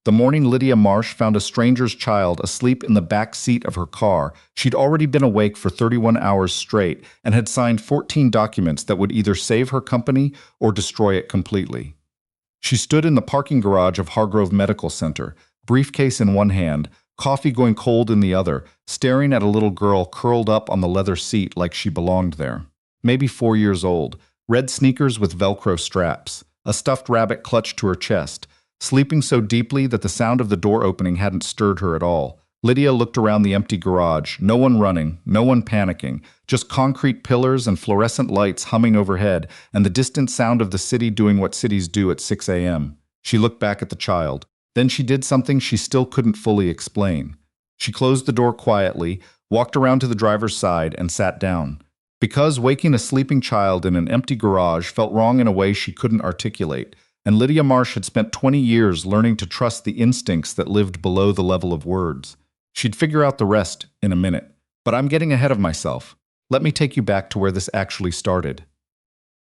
The morning Lydia Marsh found a stranger's child asleep in the back seat of her car, she'd already been awake for 31 hours straight and had signed 14 documents that would either save her company or destroy it completely. She stood in the parking garage of Hargrove Medical Center, briefcase in one hand, coffee going cold in the other, staring at a little girl curled up on the leather seat like she belonged there. Maybe 4 years old, red sneakers with Velcro straps, a stuffed rabbit clutched to her chest, sleeping so deeply that the sound of the door opening hadn't stirred her at all. Lydia looked around the empty garage, no one running, no one panicking, just concrete pillars and fluorescent lights humming overhead, and the distant sound of the city doing what cities do at 6 a.m. She looked back at the child. Then she did something she still couldn't fully explain. She closed the door quietly, walked around to the driver's side, and sat down. Because waking a sleeping child in an empty garage felt wrong in a way she couldn't articulate, and Lydia Marsh had spent 20 years learning to trust the instincts that lived below the level of words. She'd figure out the rest in a minute. But I'm getting ahead of myself. Let me take you back to where this actually started.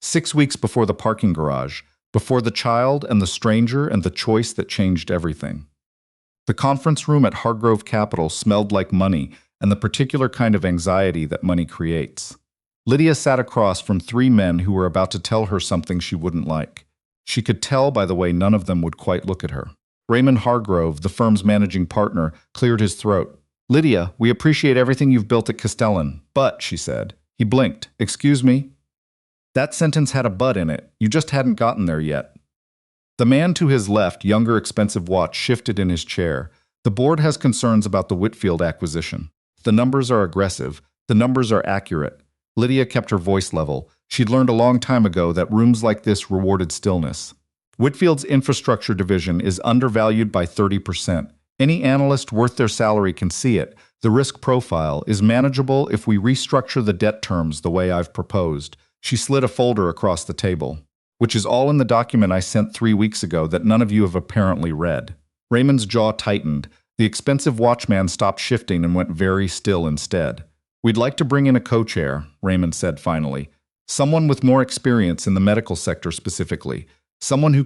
6 weeks before the parking garage, before the child and the stranger and the choice that changed everything. The conference room at Hargrove Capital smelled like money and the particular kind of anxiety that money creates. Lydia sat across from 3 men who were about to tell her something she wouldn't like. She could tell by the way none of them would quite look at her. Raymond Hargrove, the firm's managing partner, cleared his throat. "Lydia, we appreciate everything you've built at Castellan, but," she said. He blinked. "Excuse me?" That sentence had a but in it. You just hadn't gotten there yet. The man to his left, younger, expensive watch, shifted in his chair. The board has concerns about the Whitfield acquisition. The numbers are aggressive. The numbers are accurate. Lydia kept her voice level. She'd learned a long time ago that rooms like this rewarded stillness. Whitfield's infrastructure division is undervalued by 30%. Any analyst worth their salary can see it. The risk profile is manageable if we restructure the debt terms the way I've proposed. She slid a folder across the table. Which is all in the document I sent 3 weeks ago that none of you have apparently read. Raymond's jaw tightened. The expensive watchman stopped shifting and went very still instead. "We'd like to bring in a co-chair," Raymond said finally. "Someone with more experience in the medical sector specifically. Someone who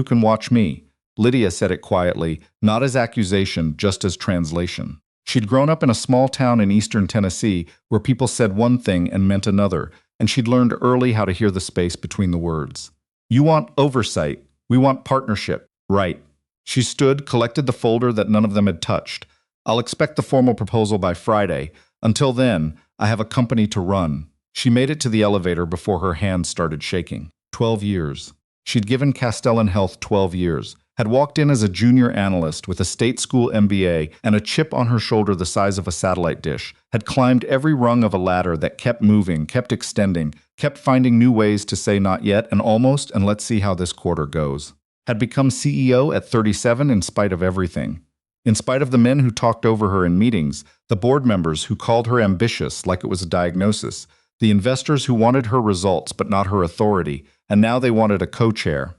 can watch me." Lydia said it quietly, not as accusation, just as translation. She'd grown up in a small town in eastern Tennessee where people said one thing and meant another, and she'd learned early how to hear the space between the words. "You want oversight. We want partnership." "Right." She stood, collected the folder that none of them had touched. "I'll expect the formal proposal by Friday. Until then, I have a company to run." She made it to the elevator before her hands started shaking. 12 years. She'd given Castellan Health 12 years, had walked in as a junior analyst with a state school MBA and a chip on her shoulder the size of a satellite dish, had climbed every rung of a ladder that kept moving, kept extending, kept finding new ways to say not yet and almost and let's see how this quarter goes. Had become CEO at 37 in spite of everything. In spite of the men who talked over her in meetings, the board members who called her ambitious like it was a diagnosis, the investors who wanted her results but not her authority, and now they wanted a co-chair.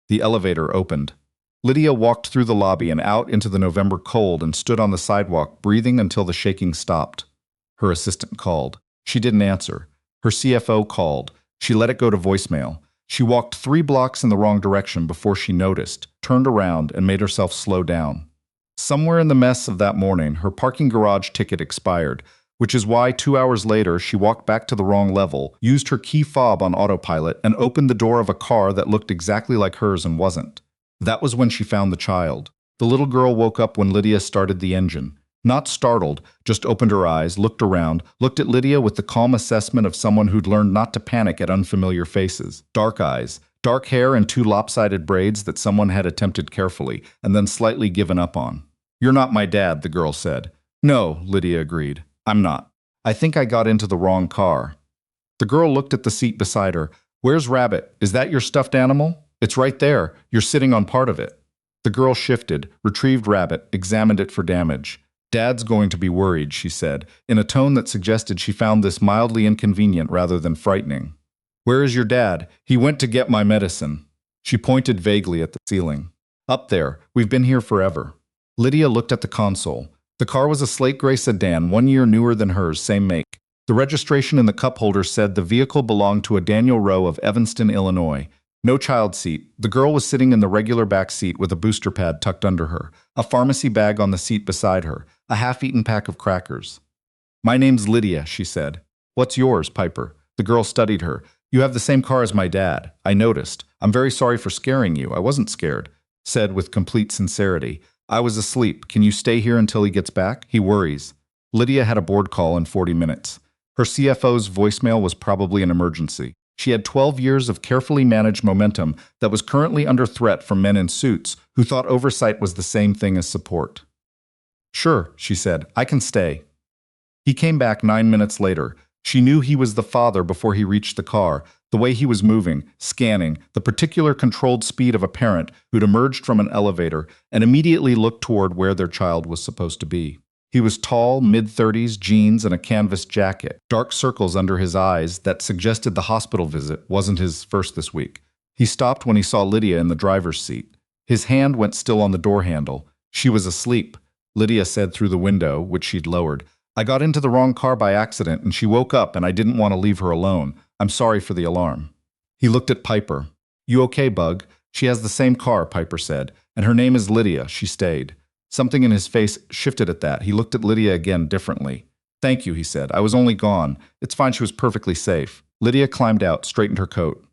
The elevator opened. Lydia walked through the lobby and out into the November cold and stood on the sidewalk, breathing until the shaking stopped. Her assistant called. She didn't answer. Her CFO called. She let it go to voicemail. She walked 3 blocks in the wrong direction before she noticed, turned around, and made herself slow down. Somewhere in the mess of that morning, her parking garage ticket expired, which is why 2 hours later she walked back to the wrong level, used her key fob on autopilot, and opened the door of a car that looked exactly like hers and wasn't. That was when she found the child. The little girl woke up when Lydia started the engine. Not startled, just opened her eyes, looked around, looked at Lydia with the calm assessment of someone who'd learned not to panic at unfamiliar faces. Dark eyes, dark hair and 2 lopsided braids that someone had attempted carefully, and then slightly given up on. "You're not my dad," the girl said. "No," Lydia agreed. "I'm not. I think I got into the wrong car." The girl looked at the seat beside her. "Where's Rabbit? Is that your stuffed animal?" "It's right there. You're sitting on part of it." The girl shifted, retrieved Rabbit, examined it for damage. "Dad's going to be worried," she said, in a tone that suggested she found this mildly inconvenient rather than frightening. "Where is your dad? He went to get my medicine." She pointed vaguely at the ceiling. "Up there. We've been here forever." Lydia looked at the console. The car was a slate gray sedan, 1 year newer than hers, same make. The registration in the cup holder said the vehicle belonged to a Daniel Rowe of Evanston, Illinois. No child seat. The girl was sitting in the regular back seat with a booster pad tucked under her, a pharmacy bag on the seat beside her, a half-eaten pack of crackers. "My name's Lydia," she said. "What's yours, Piper?" The girl studied her. "You have the same car as my dad. I noticed. I'm very sorry for scaring you. I wasn't scared," said with complete sincerity. "I was asleep. Can you stay here until he gets back? He worries." Lydia had a board call in 40 minutes. Her CFO's voicemail was probably an emergency. She had 12 years of carefully managed momentum that was currently under threat from men in suits who thought oversight was the same thing as support. "Sure," she said, "I can stay." He came back 9 minutes later. She knew he was the father before he reached the car, the way he was moving, scanning, the particular controlled speed of a parent who'd emerged from an elevator and immediately looked toward where their child was supposed to be. He was tall, mid-30s, jeans, and a canvas jacket, dark circles under his eyes that suggested the hospital visit wasn't his first this week. He stopped when he saw Lydia in the driver's seat. His hand went still on the door handle. She was asleep, Lydia said through the window, which she'd lowered. "I got into the wrong car by accident, and she woke up, and I didn't want to leave her alone. I'm sorry for the alarm." He looked at Piper. "You okay, Bug?" "She has the same car," Piper said, "and her name is Lydia. She stayed." Something in his face shifted at that. He looked at Lydia again differently. "Thank you," he said. "I was only gone. It's fine, she was perfectly safe." Lydia climbed out, straightened her coat.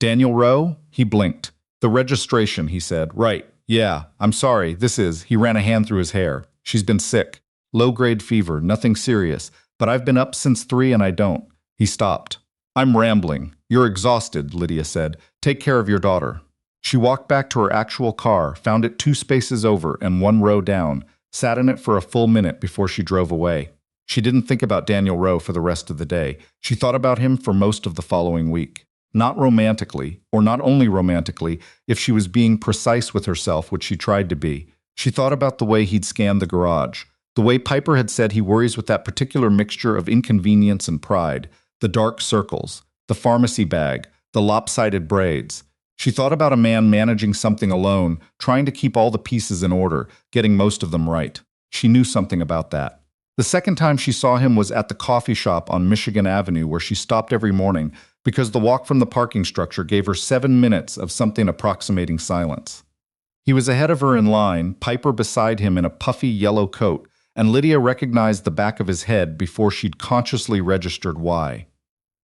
"Daniel Rowe?" He blinked. "The registration," he said. "Right. Yeah. I'm sorry. This is..." He ran a hand through his hair. "She's been sick. Low-grade fever, nothing serious. But I've been up since 3 and I don't." He stopped. "I'm rambling. You're exhausted," Lydia said. "Take care of your daughter." She walked back to her actual car, found it 2 spaces over and 1 row down, sat in it for a full minute before she drove away. She didn't think about Daniel Rowe for the rest of the day. She thought about him for most of the following week. Not romantically, or not only romantically, if she was being precise with herself, which she tried to be. She thought about the way he'd scanned the garage, the way Piper had said he worries with that particular mixture of inconvenience and pride, the dark circles, the pharmacy bag, the lopsided braids. She thought about a man managing something alone, trying to keep all the pieces in order, getting most of them right. She knew something about that. The second time she saw him was at the coffee shop on Michigan Avenue, where she stopped every morning because the walk from the parking structure gave her 7 minutes of something approximating silence. He was ahead of her in line, Piper beside him in a puffy yellow coat, and Lydia recognized the back of his head before she'd consciously registered why.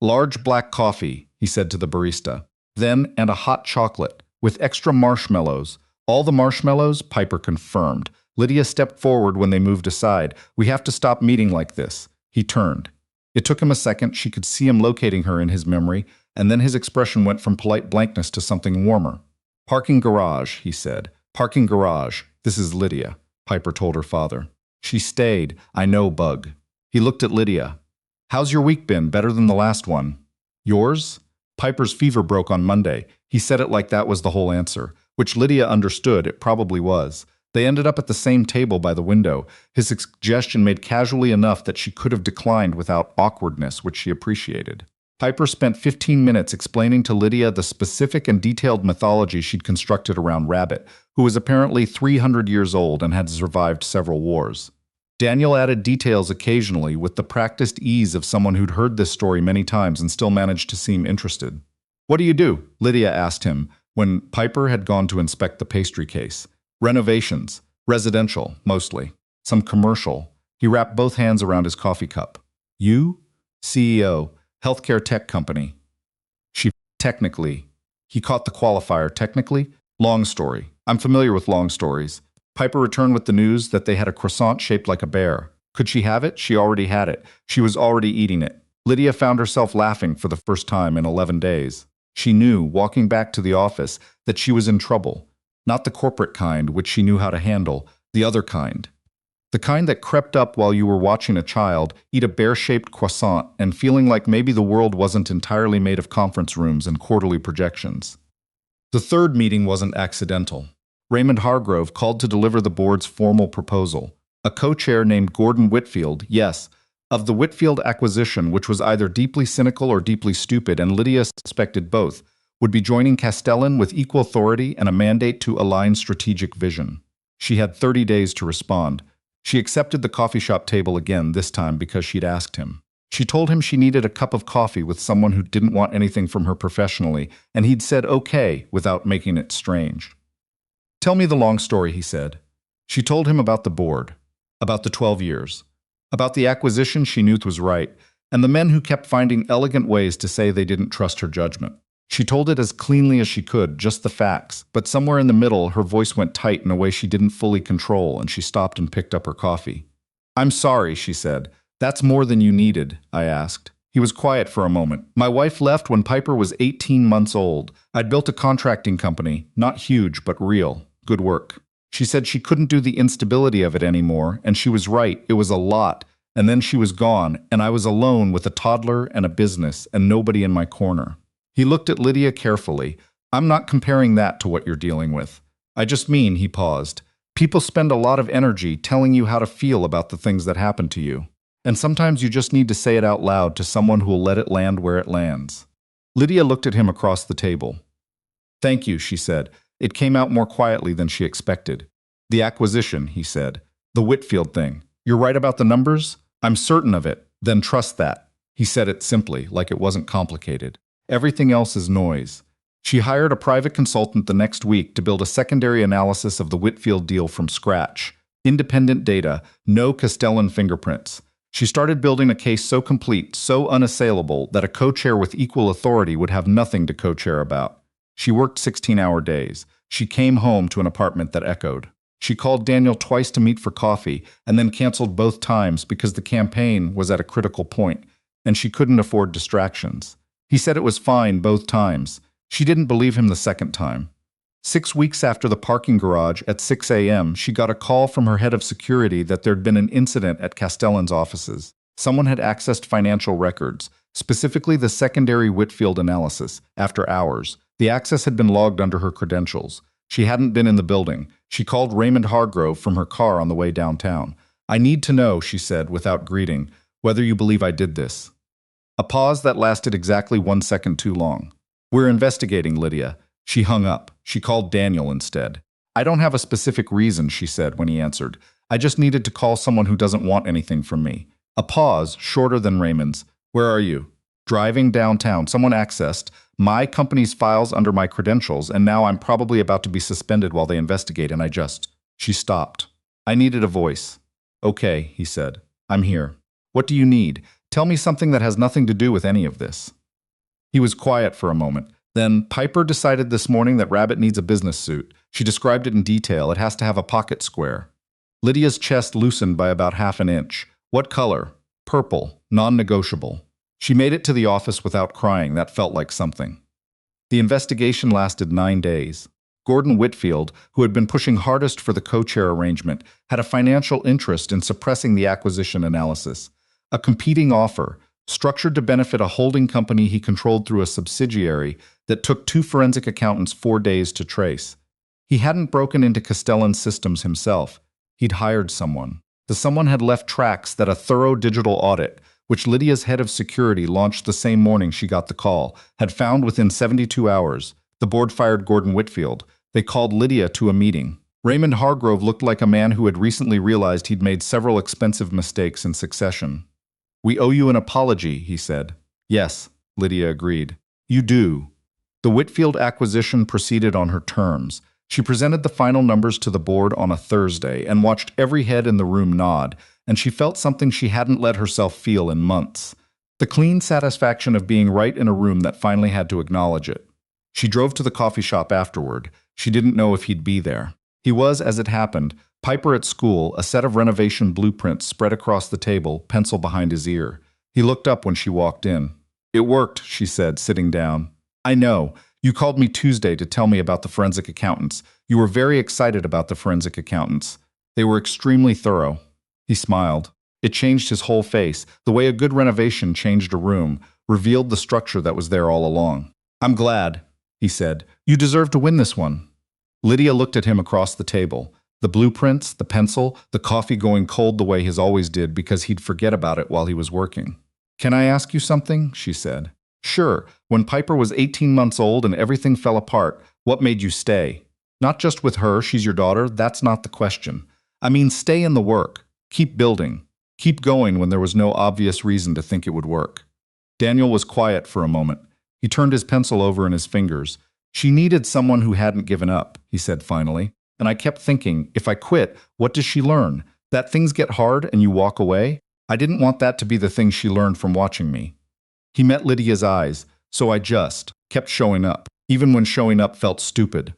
"Large black coffee," he said to the barista. "Then, and a hot chocolate, with extra marshmallows." "All the marshmallows?" Piper confirmed. Lydia stepped forward when they moved aside. "We have to stop meeting like this." He turned. It took him a second. She could see him locating her in his memory, and then his expression went from polite blankness to something warmer. "Parking garage," he said. "Parking garage. This is Lydia," Piper told her father. "She stayed. I know, Bug." He looked at Lydia. "How's your week been? Better than the last one?" "Yours?" Piper's fever broke on Monday. He said it like that was the whole answer, which Lydia understood it probably was. They ended up at the same table by the window. His suggestion made casually enough that she could have declined without awkwardness, which she appreciated. Piper spent 15 minutes explaining to Lydia the specific and detailed mythology she'd constructed around Rabbit, who was apparently 300 years old and had survived several wars. Daniel added details occasionally with the practiced ease of someone who'd heard this story many times and still managed to seem interested. "What do you do?" Lydia asked him when Piper had gone to inspect the pastry case. "Renovations. Residential, mostly. Some commercial." He wrapped both hands around his coffee cup. "You?" "CEO. Healthcare tech company." She technically. He caught the qualifier. Technically? "Long story. I'm familiar with long stories." Piper returned with the news that they had a croissant shaped like a bear. Could she have it? She already had it. She was already eating it. Lydia found herself laughing for the first time in 11 days. She knew, walking back to the office, that she was in trouble. Not the corporate kind, which she knew how to handle, the other kind. The kind that crept up while you were watching a child eat a bear-shaped croissant and feeling like maybe the world wasn't entirely made of conference rooms and quarterly projections. The third meeting wasn't accidental. Raymond Hargrove called to deliver the board's formal proposal. A co-chair named Gordon Whitfield, yes, of the Whitfield acquisition, which was either deeply cynical or deeply stupid, and Lydia suspected both, would be joining Castellan with equal authority and a mandate to align strategic vision. She had 30 days to respond. She accepted the coffee shop table again, this time because she'd asked him. She told him she needed a cup of coffee with someone who didn't want anything from her professionally, and he'd said okay without making it strange. Tell me the long story, he said. She told him about the board, about the 12 years, about the acquisition she knew was right, and the men who kept finding elegant ways to say they didn't trust her judgment. She told it as cleanly as she could, just the facts, but somewhere in the middle her voice went tight in a way she didn't fully control, and she stopped and picked up her coffee. I'm sorry, she said. That's more than you needed, I asked. He was quiet for a moment. My wife left when Piper was 18 months old. I'd built a contracting company, not huge, but real. Good work. She said she couldn't do the instability of it anymore, and she was right, it was a lot. And then she was gone, and I was alone with a toddler and a business, and nobody in my corner. He looked at Lydia carefully. I'm not comparing that to what you're dealing with. I just mean, he paused, people spend a lot of energy telling you how to feel about the things that happen to you. And sometimes you just need to say it out loud to someone who will let it land where it lands. Lydia looked at him across the table. Thank you, she said. It came out more quietly than she expected. The acquisition, he said. The Whitfield thing. You're right about the numbers? I'm certain of it. Then trust that. He said it simply, like it wasn't complicated. Everything else is noise. She hired a private consultant the next week to build a secondary analysis of the Whitfield deal from scratch. Independent data, no Castellan fingerprints. She started building a case so complete, so unassailable, that a co-chair with equal authority would have nothing to co-chair about. She worked 16-hour days. She came home to an apartment that echoed. She called Daniel twice to meet for coffee, and then canceled both times because the campaign was at a critical point, and she couldn't afford distractions. He said it was fine both times. She didn't believe him the second time. 6 weeks after the parking garage at 6 a.m., she got a call from her head of security that there'd been an incident at Castellan's offices. Someone had accessed financial records, specifically the secondary Whitfield analysis, after hours. The access had been logged under her credentials. She hadn't been in the building. She called Raymond Hargrove from her car on the way downtown. I need to know, she said without greeting, whether you believe I did this. A pause that lasted exactly 1 second too long. We're investigating, Lydia. She hung up. She called Daniel instead. I don't have a specific reason, she said when he answered. I just needed to call someone who doesn't want anything from me. A pause, shorter than Raymond's. Where are you? Driving downtown. Someone accessed my company's files under my credentials, and now I'm probably about to be suspended while they investigate, and She stopped. I needed a voice. Okay, he said. I'm here. What do you need? Tell me something that has nothing to do with any of this. He was quiet for a moment. Then, Piper decided this morning that Rabbit needs a business suit. She described it in detail. It has to have a pocket square. Lydia's chest loosened by about half an inch. What color? Purple. Non-negotiable. She made it to the office without crying. That felt like something. The investigation lasted 9 days. Gordon Whitfield, who had been pushing hardest for the co-chair arrangement, had a financial interest in suppressing the acquisition analysis. A competing offer, structured to benefit a holding company he controlled through a subsidiary that took 2 forensic accountants 4 days to trace. He hadn't broken into Castellan's systems himself. He'd hired someone. The someone had left tracks that a thorough digital audit, which Lydia's head of security launched the same morning she got the call, had found within 72 hours. The board fired Gordon Whitfield. They called Lydia to a meeting. Raymond Hargrove looked like a man who had recently realized he'd made several expensive mistakes in succession. We owe you an apology, he said. Yes, Lydia agreed. You do. The Whitfield acquisition proceeded on her terms. She presented the final numbers to the board on a Thursday and watched every head in the room nod, and she felt something she hadn't let herself feel in months. The clean satisfaction of being right in a room that finally had to acknowledge it. She drove to the coffee shop afterward. She didn't know if he'd be there. He was, as it happened, Piper at school, a set of renovation blueprints spread across the table, pencil behind his ear. He looked up when she walked in. It worked, she said, sitting down. I know. You called me Tuesday to tell me about the forensic accountants. You were very excited about the forensic accountants. They were extremely thorough. He smiled. It changed his whole face, the way a good renovation changed a room, revealed the structure that was there all along. I'm glad, he said. You deserve to win this one. Lydia looked at him across the table. The blueprints, the pencil, the coffee going cold the way his always did because he'd forget about it while he was working. Can I ask you something? She said. Sure. When Piper was 18 months old and everything fell apart, what made you stay? Not just with her, she's your daughter, that's not the question. I mean, stay in the work. Keep building. keep going when there was no obvious reason to think it would work. Daniel was quiet for a moment. He turned his pencil over in his fingers. She needed someone who hadn't given up, he said finally. And I kept thinking, if I quit, what does she learn? That things get hard and you walk away? I didn't want that to be the thing she learned from watching me. He met Lydia's eyes, so I just kept showing up, even when showing up felt stupid.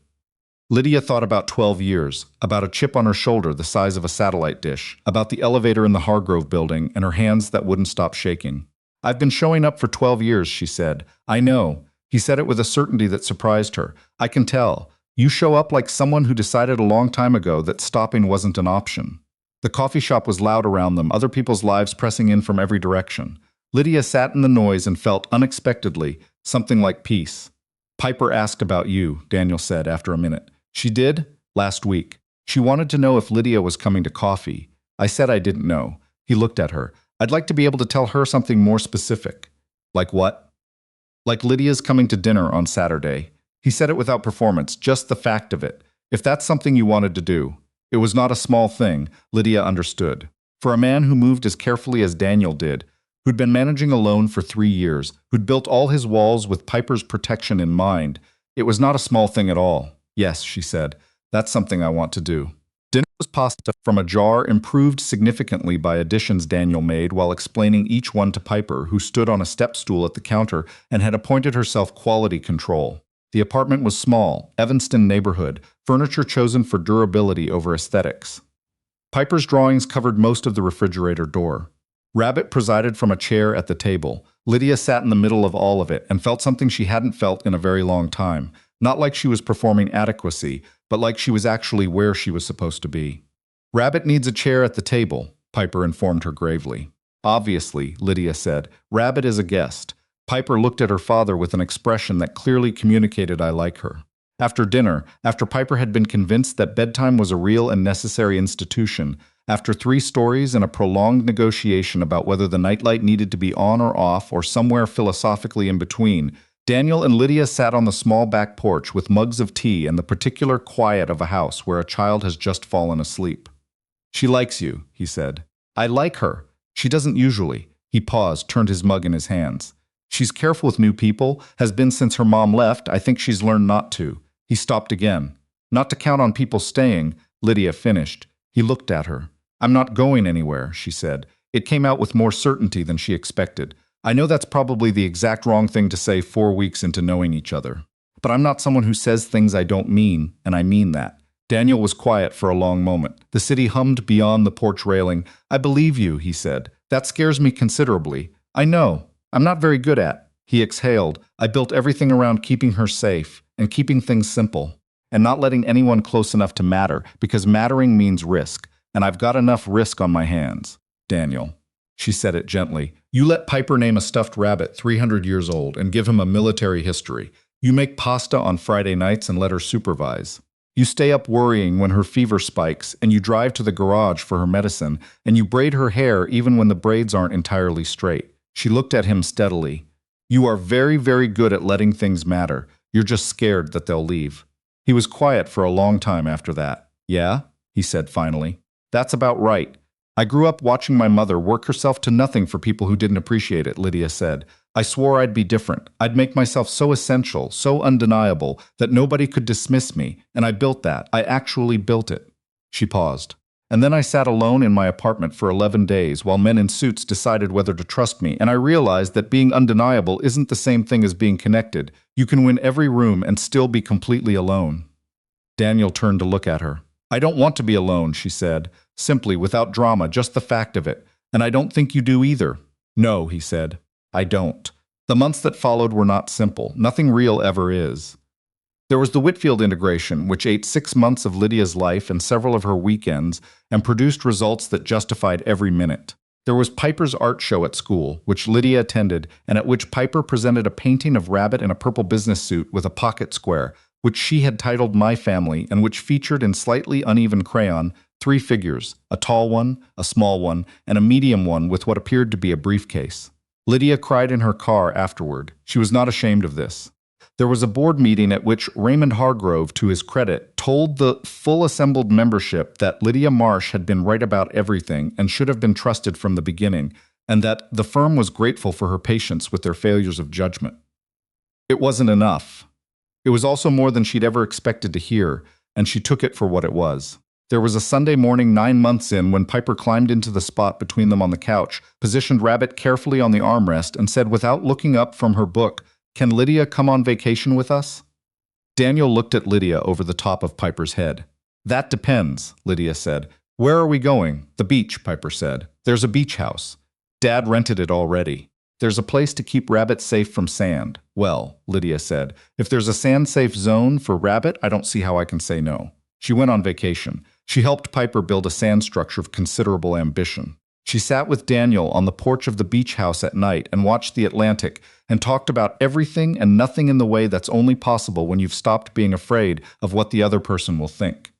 Lydia thought about 12 years, about a chip on her shoulder the size of a satellite dish, about the elevator in the Hargrove building and her hands that wouldn't stop shaking. I've been showing up for 12 years, she said. I know. He said it with a certainty that surprised her. I can tell. You show up like someone who decided a long time ago that stopping wasn't an option. The coffee shop was loud around them, other people's lives pressing in from every direction. Lydia sat in the noise and felt, unexpectedly, something like peace. Piper asked about you, Daniel said after a minute. She did? Last week. She wanted to know if Lydia was coming to coffee. I said I didn't know. He looked at her. I'd like to be able to tell her something more specific. Like what? Like Lydia's coming to dinner on Saturday. He said it without performance, just the fact of it. If that's something you wanted to do. It was not a small thing, Lydia understood. For a man who moved as carefully as Daniel did, who'd been managing alone for 3 years, who'd built all his walls with Piper's protection in mind, it was not a small thing at all. Yes, she said, that's something I want to do. Dinner was pasta from a jar, improved significantly by additions Daniel made while explaining each one to Piper, who stood on a step stool at the counter and had appointed herself quality control. The apartment was small, Evanston neighborhood, furniture chosen for durability over aesthetics. Piper's drawings covered most of the refrigerator door. Rabbit presided from a chair at the table. Lydia sat in the middle of all of it and felt something she hadn't felt in a very long time. Not like she was performing adequacy, but like she was actually where she was supposed to be. Rabbit needs a chair at the table, Piper informed her gravely. Obviously, Lydia said, Rabbit is a guest. Piper looked at her father with an expression that clearly communicated I like her. After dinner, after Piper had been convinced that bedtime was a real and necessary institution, after 3 stories and a prolonged negotiation about whether the nightlight needed to be on or off or somewhere philosophically in between, Daniel and Lydia sat on the small back porch with mugs of tea and the particular quiet of a house where a child has just fallen asleep. She likes you, he said. I like her. She doesn't usually. He paused, turned his mug in his hands. She's careful with new people, has been since her mom left. I think she's learned not to. He stopped again. Not to count on people staying, Lydia finished. He looked at her. I'm not going anywhere, she said. It came out with more certainty than she expected. I know that's probably the exact wrong thing to say 4 weeks into knowing each other. But I'm not someone who says things I don't mean, and I mean that. Daniel was quiet for a long moment. The city hummed beyond the porch railing. I believe you, he said. That scares me considerably. I know. I'm not very good at. He exhaled. I built everything around keeping her safe and keeping things simple and not letting anyone close enough to matter because mattering means risk, and I've got enough risk on my hands. Daniel. She said it gently. You let Piper name a stuffed rabbit 300 years old and give him a military history. You make pasta on Friday nights and let her supervise. You stay up worrying when her fever spikes, and you drive to the garage for her medicine, and you braid her hair even when the braids aren't entirely straight. She looked at him steadily. You are very, very good at letting things matter. You're just scared that they'll leave. He was quiet for a long time after that. Yeah? He said finally. That's about right. I grew up watching my mother work herself to nothing for people who didn't appreciate it, Lydia said. I swore I'd be different. I'd make myself so essential, so undeniable, that nobody could dismiss me, and I built that. I actually built it. She paused. And then I sat alone in my apartment for 11 days while men in suits decided whether to trust me, and I realized that being undeniable isn't the same thing as being connected. You can win every room and still be completely alone. Daniel turned to look at her. I don't want to be alone, she said, simply, without drama, just the fact of it. And I don't think you do either. No, he said. I don't. The months that followed were not simple. Nothing real ever is. There was the Whitfield integration, which ate 6 months of Lydia's life and several of her weekends and produced results that justified every minute. There was Piper's art show at school, which Lydia attended, and at which Piper presented a painting of Rabbit in a purple business suit with a pocket square, which she had titled My Family and which featured in slightly uneven crayon 3 figures, a tall one, a small one, and a medium one with what appeared to be a briefcase. Lydia cried in her car afterward. She was not ashamed of this. There was a board meeting at which Raymond Hargrove, to his credit, told the full assembled membership that Lydia Marsh had been right about everything and should have been trusted from the beginning, and that the firm was grateful for her patience with their failures of judgment. It wasn't enough. It was also more than she'd ever expected to hear, and she took it for what it was. There was a Sunday morning 9 months in when Piper climbed into the spot between them on the couch, positioned Rabbit carefully on the armrest, and said without looking up from her book, "Can Lydia come on vacation with us?" Daniel looked at Lydia over the top of Piper's head. "That depends," Lydia said. "Where are we going?" "The beach," Piper said. "There's a beach house. Dad rented it already. There's a place to keep Rabbit safe from sand." "Well," Lydia said, "if there's a sand-safe zone for Rabbit, I don't see how I can say no." She went on vacation. She helped Piper build a sand structure of considerable ambition. She sat with Daniel on the porch of the beach house at night and watched the Atlantic and talked about everything and nothing in the way that's only possible when you've stopped being afraid of what the other person will think.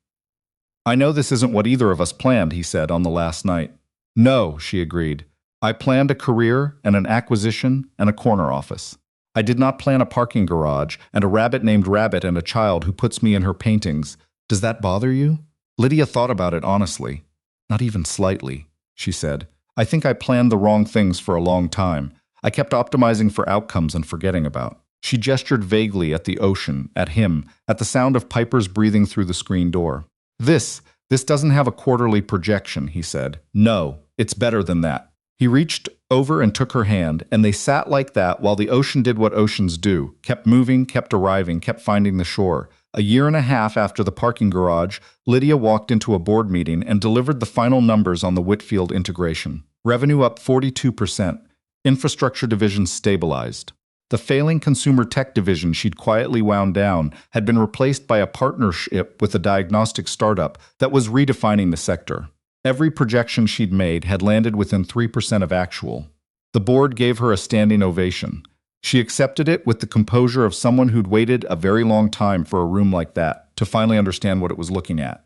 "I know this isn't what either of us planned," he said on the last night. "No," she agreed. "I planned a career and an acquisition and a corner office. I did not plan a parking garage and a rabbit named Rabbit and a child who puts me in her paintings. Does that bother you?" Lydia thought about it honestly. "Not even slightly," she said. "I think I planned the wrong things for a long time. I kept optimizing for outcomes and forgetting about." She gestured vaguely at the ocean, at him, at the sound of Piper's breathing through the screen door. This doesn't have a quarterly projection," he said. "No, it's better than that." He reached over and took her hand, and they sat like that while the ocean did what oceans do, kept moving, kept arriving, kept finding the shore. A year and a half after the parking garage, Lydia walked into a board meeting and delivered the final numbers on the Whitfield integration. Revenue up 42%. Infrastructure division stabilized. The failing consumer tech division she'd quietly wound down had been replaced by a partnership with a diagnostic startup that was redefining the sector. Every projection she'd made had landed within 3% of actual. The board gave her a standing ovation. She accepted it with the composure of someone who'd waited a very long time for a room like that to finally understand what it was looking at.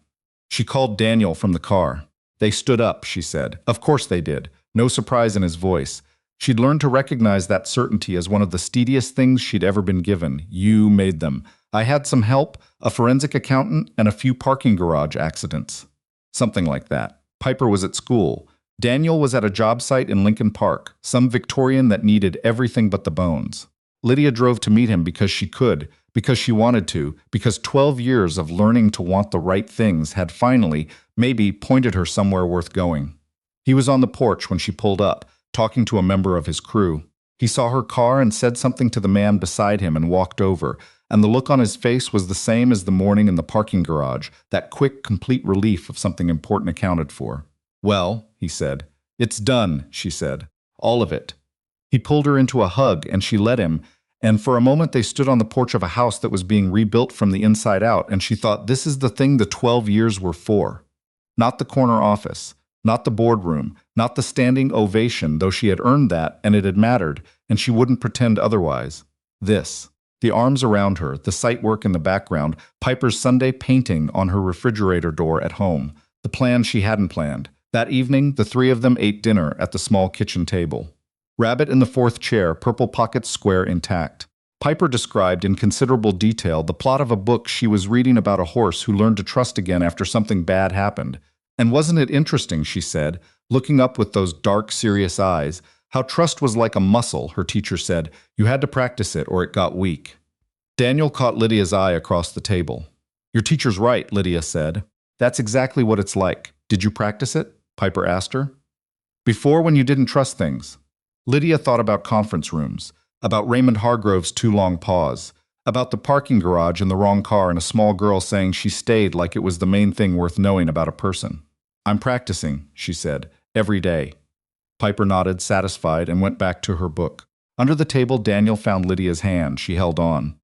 She called Daniel from the car. "They stood up," she said. Of course they did. No surprise in his voice. She'd learned to recognize that certainty as one of the steadiest things she'd ever been given. "You made them. I had some help, a forensic accountant, and a few parking garage accidents." Something like that. Piper was at school. Daniel was at a job site in Lincoln Park, some Victorian that needed everything but the bones. Lydia drove to meet him because she could, because she wanted to, because 12 years of learning to want the right things had finally, maybe, pointed her somewhere worth going. He was on the porch when she pulled up, talking to a member of his crew. He saw her car and said something to the man beside him and walked over, and the look on his face was the same as the morning in the parking garage, that quick, complete relief of something important accounted for. "Well," he said. "It's done," she said. "All of it." He pulled her into a hug, and she let him, and for a moment they stood on the porch of a house that was being rebuilt from the inside out, and she thought, this is the thing the 12 years were for. Not the corner office, not the boardroom, not the standing ovation, though she had earned that, and it had mattered, and she wouldn't pretend otherwise. This. The arms around her, the site work in the background, Piper's Sunday painting on her refrigerator door at home, the plan she hadn't planned. That evening, the three of them ate dinner at the small kitchen table. Rabbit in the fourth chair, purple pockets square intact. Piper described in considerable detail the plot of a book she was reading about a horse who learned to trust again after something bad happened. And wasn't it interesting, she said, looking up with those dark, serious eyes, how trust was like a muscle, her teacher said. You had to practice it or it got weak. Daniel caught Lydia's eye across the table. Your teacher's right, Lydia said. That's exactly what it's like. Did you practice it? Piper asked her. Before, when you didn't trust things. Lydia thought about conference rooms, about Raymond Hargrove's too long pause, about the parking garage and the wrong car and a small girl saying she stayed like it was the main thing worth knowing about a person. I'm practicing, she said, every day. Piper nodded, satisfied, and went back to her book. Under the table, Daniel found Lydia's hand. She held on.